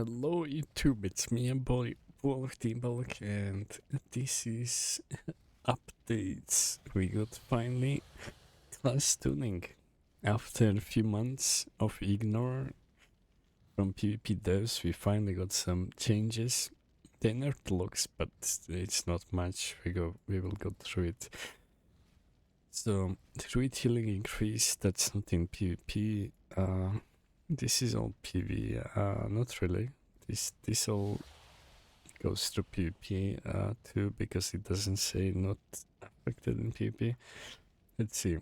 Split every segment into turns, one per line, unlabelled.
Hello YouTube, it's me and BuaLock, and this is updates. We got finally class tuning. After a few months of ignore from PvP devs, we finally got some changes. They nerfed the locks, but it's not much. We will go through it. So, druid healing increase, that's not in PvP. This is all PV, not really. This all goes through PvP too, because it doesn't say not affected in PvP. Let's see.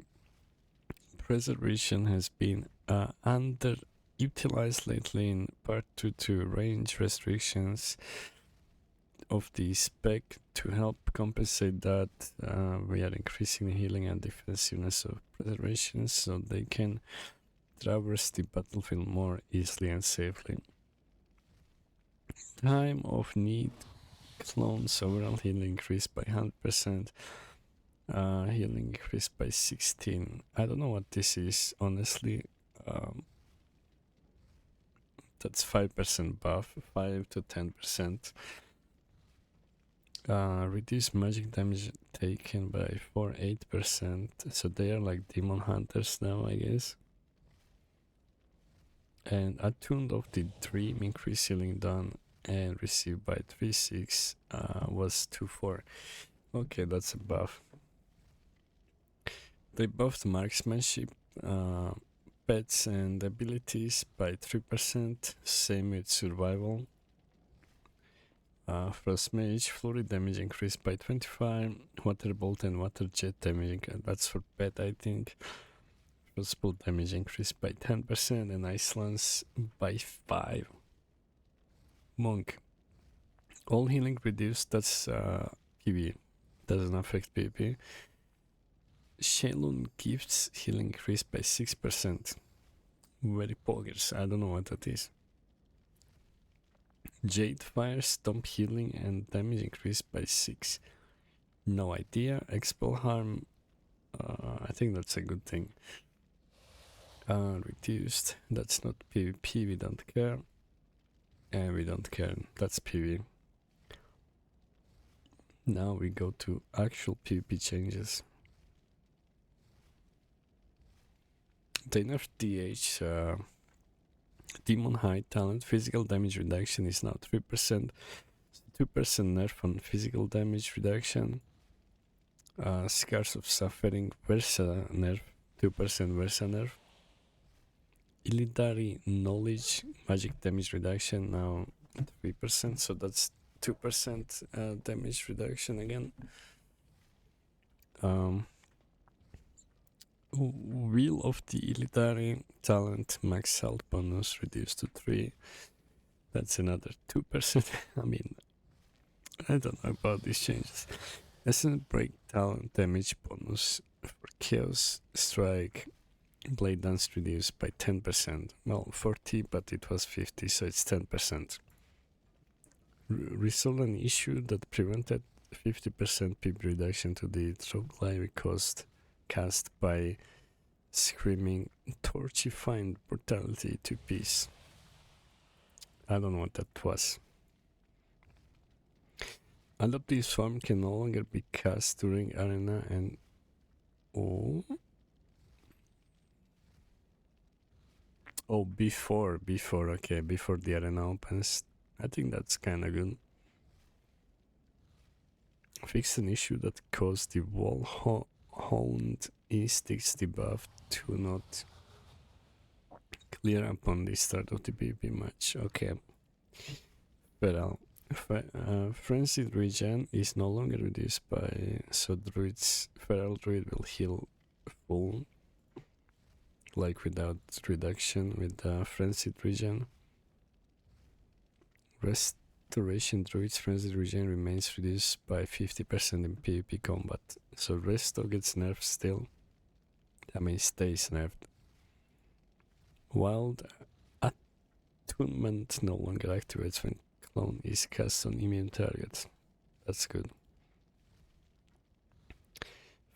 Preservation has been underutilized lately in part due to range restrictions of the spec. To help compensate that, we are increasing the healing and defensiveness of preservation so they can traverse the battlefield more easily and safely. Time of need clones overall healing increased by 100%. Healing increased by 16. I don't know what this is, honestly. That's 5% buff, 5 to 10%. Reduce magic damage taken by 8%. So they are like demon hunters now, I guess. And attuned of the dream, increase healing done and received by 3/6 was 2/4. Okay, that's a buff. They buffed marksmanship, pets and abilities by 3%, same with survival. Frost Mage, flurry damage increased by 25, water bolt and water jet damage, that's for pet I think. Spell damage increased by 10% and ice lance by 5. Monk. All healing reduced, that's PV. Doesn't affect PvP. Shalun gifts healing increased by 6%. Very poggers, I don't know what that is. Jade Fire, stomp healing and damage increased by 6. No idea. Expel harm, I think that's a good thing. Reduced, that's not PvP, we don't care. And we don't care, that's PV. Now we go to actual PvP changes. They nerfed DH, Demon High talent, physical damage reduction is now 3%. 2% nerf on physical damage reduction. Scars of Suffering, Versa nerf, 2% Versa nerf. Illidary Knowledge, magic damage reduction now 3%, so that's 2% damage reduction again. Wheel of the Illidary talent, max health bonus reduced to 3. That's another 2%. I mean, I don't know about these changes. Essence Break talent damage bonus for Chaos Strike. Blade Dance reduced by 10%. Well, 40, but it was 50, so it's 10%. Resolve an issue that prevented 50% PvP reduction to the Troglyph cost cast by Screaming Torchifying Brutality to Peace. I don't know what that was. Adaptive Swarm can no longer be cast during arena and... Oh, before, okay, before the arena opens. I think that's kinda good. Fix an issue that caused the wall hound instincts debuff to not clear upon the start of the PvP match. Okay. Feral. Frenzied regen is no longer reduced by... So Feral Druid will heal full. Like without reduction with Frenzied Regen. Restoration Druid's Frenzied Regen remains reduced by 50% in PvP combat. So Resto gets nerfed still. I mean stays nerfed. Wild Attunement no longer activates when clone is cast on immune targets. That's good.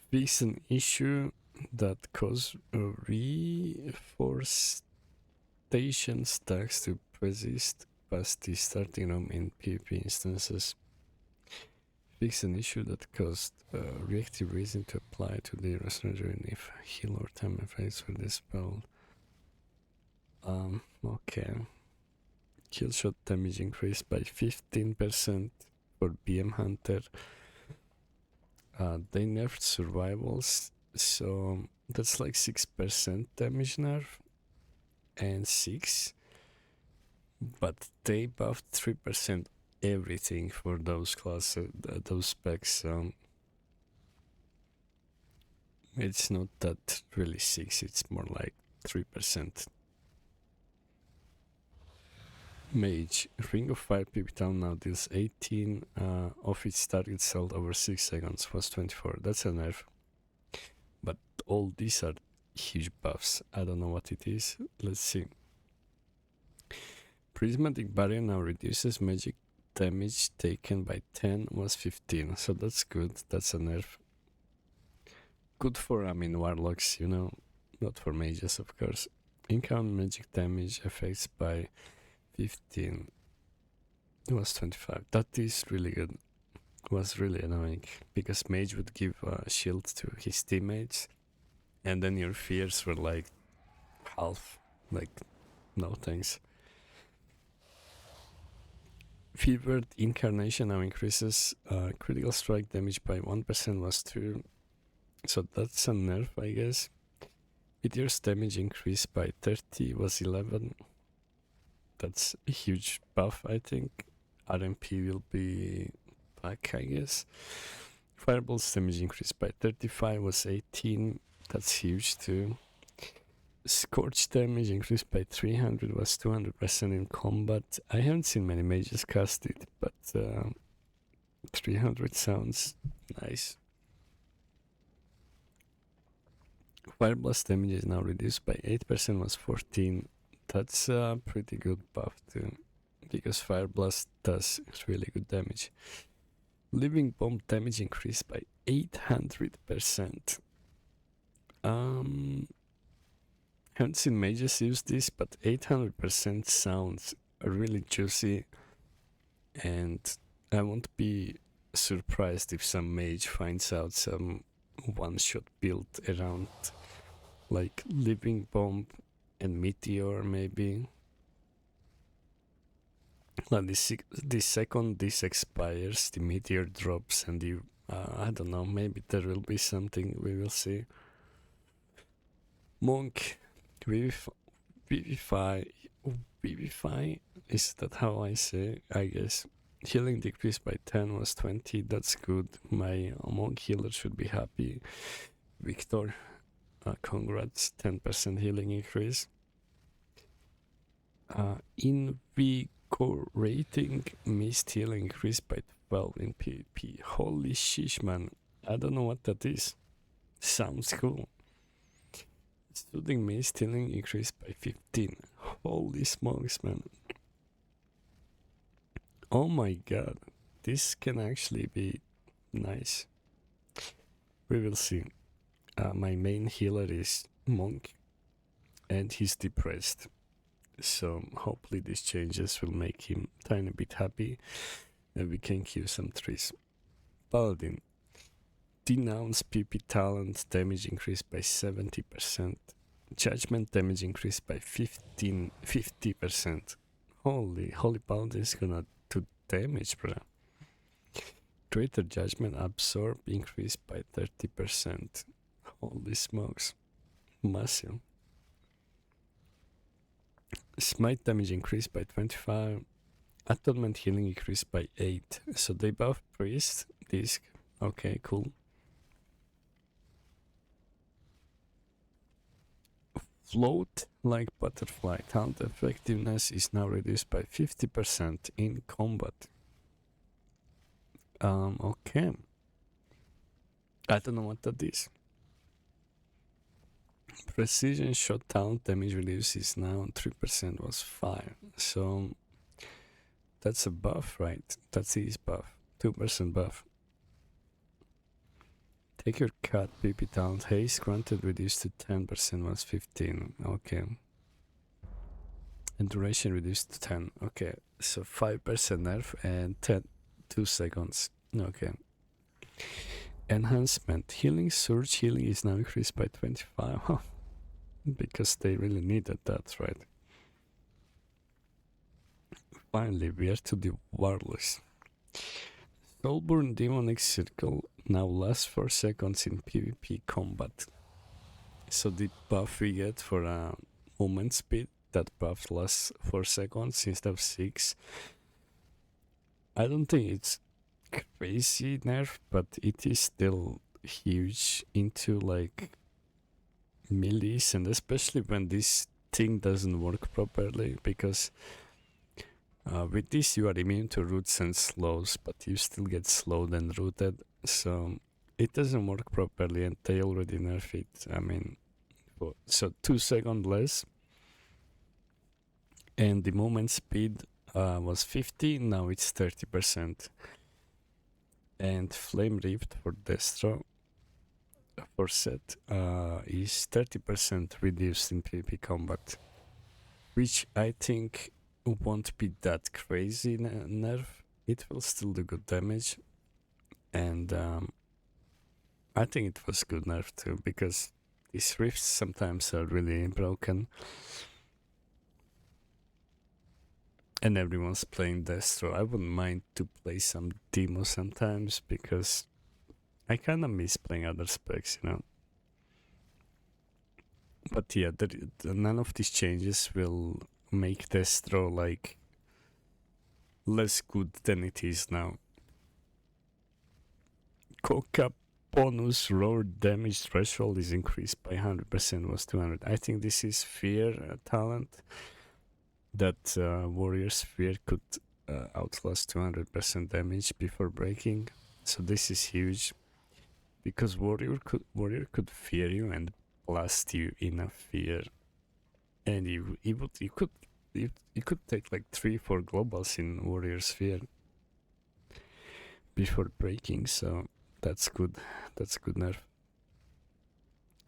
Fix an issue that cause reforestation stacks to persist past the starting room in PvP instances. Fix an issue that caused reactive reason to apply to the restoration if heal or time effects with this spell. Okay. Kill shot damage increased by 15% for BM Hunter. They nerfed survivals, so that's like 6% damage nerf and 6, but they buffed 3% everything for those classes, those specs, so it's not that really 6, it's more like 3%. Mage, Ring of Fire PP Town now deals 18 of its targets held over 6 seconds, was 24. That's a nerf. But all these are huge buffs. I don't know what it is. Let's see. Prismatic Barrier now reduces magic damage taken by 10, was 15. So that's good. That's a nerf. Good for, warlocks, you know. Not for mages, of course. Encounter magic damage effects by 15. It was 25. That is really good. It was really annoying because Mage would give a shield to his teammates, and then your fears were like half. Like, no thanks. Fevered Incarnation now increases critical strike damage by 1%, was 2. So that's a nerf, I guess. Meteor's damage increased by 30, was 11. That's a huge buff, I think. RMP will be back, I guess. Fireball's damage increased by 35, was 18. That's huge too. Scorch damage increased by 300, was 200% in combat. I haven't seen many mages cast it, but 300 sounds nice. Fireblast damage is now reduced by 8%, was 14. That's a pretty good buff too, because Fire Blast does really good damage. Living Bomb damage increased by 800%. Haven't seen mages use this, but 800% sounds really juicy, and I won't be surprised if some mage finds out some one-shot build around like Living Bomb and Meteor, maybe. Like the second this expires, the Meteor drops, and the I don't know, maybe there will be something, we will see. Monk, Vivify, is that how I say? I guess. Healing decreased by 10, was 20, that's good. My Monk healer should be happy. Victor, congrats, 10% healing increase. Invigorating Mist healing increased by 12 in PvP. Holy shish, man. I don't know what that is. Sounds cool. Soothing Mist healing increased by 15. Holy smokes, man. Oh my god. This can actually be nice. We will see. My main healer is Monk, and he's depressed. So hopefully these changes will make him tiny bit happy, and we can kill some trees. Paladin. Denounce PP talent damage increased by 70%. Judgment damage increased by 50%. Holy Paladin is gonna do damage, bro. Greater Judgment Absorb increased by 30%. Holy smokes. Massive. Smite damage increased by 25. Atonement healing increased by 8. So they buff Priest, Disc. Okay, cool. Float like Butterfly. Talent effectiveness is now reduced by 50% in combat. Okay. I don't know what that is. Precision shot talent damage reduce is now 3%, was 5. So that's a buff, right? That's his buff. 2% buff. Take your cut, PP talent. Haste granted reduced to 10%, was 15. Okay. And duration reduced to 10. Okay. So 5% nerf and 2 seconds. Okay. Enhancement. Healing, surge healing is now increased by 25. Huh. Because they really needed that, right? Finally, we are to the Warlocks. Soulborn Demonic Circle now lasts 4 seconds in PvP combat. So the buff we get for movement speed, that buff lasts 4 seconds instead of 6. I don't think it's crazy nerf, but it is still huge into like melees, and especially when this thing doesn't work properly, because with this you are immune to roots and slows, but you still get slowed and rooted, so it doesn't work properly, and they already nerf it. I mean, so 2 seconds less, and the movement speed was 50, now it's 30%. And Flame Rift for Destro for set is 30% reduced in PvP combat, which I think won't be that crazy nerf. It will still do good damage, and I think it was good nerf too, because these rifts sometimes are really broken, and everyone's playing Destro. I wouldn't mind to play some Demo sometimes, because I kinda miss playing other specs, you know. But yeah, none of these changes will make Destro like less good than it is now. Coca bonus roar damage threshold is increased by 100%, was 200. I think this is fear talent, that warrior's fear could outlast 200% damage before breaking. So this is huge, because warrior could fear you and blast you in a fear, and you could take like 3-4 globals in warrior's fear before breaking. So that's good. That's good nerf.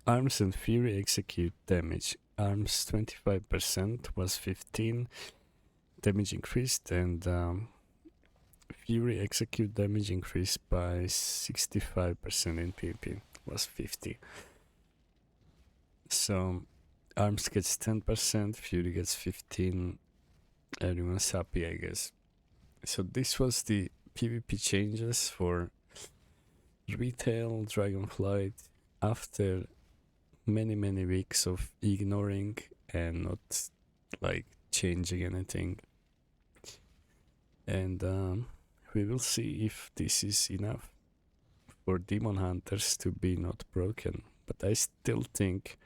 Arms and Fury execute damage. Arms 25% was 15 damage increased, and Fury execute damage increased by 65% in PvP was 50. So Arms gets 10%, Fury gets 15. Everyone's happy, I guess. So this was the PvP changes for retail Dragonflight after many weeks of ignoring and not like changing anything, and we will see if this is enough for demon hunters to be not broken. But I still think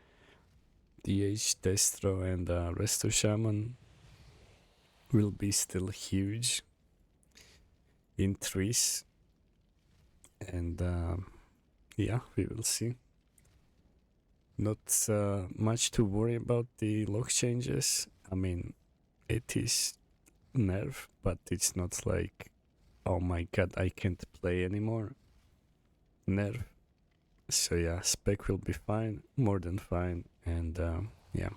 DH, Destro and Resto Shaman will be still huge in trees, and yeah, we will see. Not much to worry about the lock changes. I mean, it is nerf, but it's not like, oh my god, I can't play anymore nerf. So yeah, spec will be fine, more than fine, and yeah.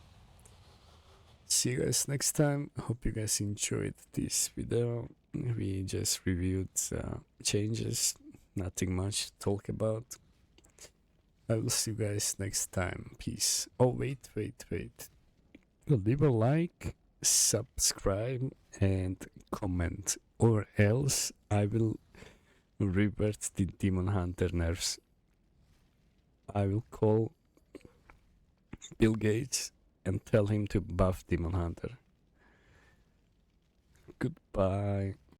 See you guys next time. Hope you guys enjoyed this video. We just reviewed changes, nothing much to talk about. I will see you guys next time. Peace. Oh, wait. Leave a like, subscribe, and comment, or else I will revert the Demon Hunter nerfs. I will call Bill Gates and tell him to buff Demon Hunter. Goodbye.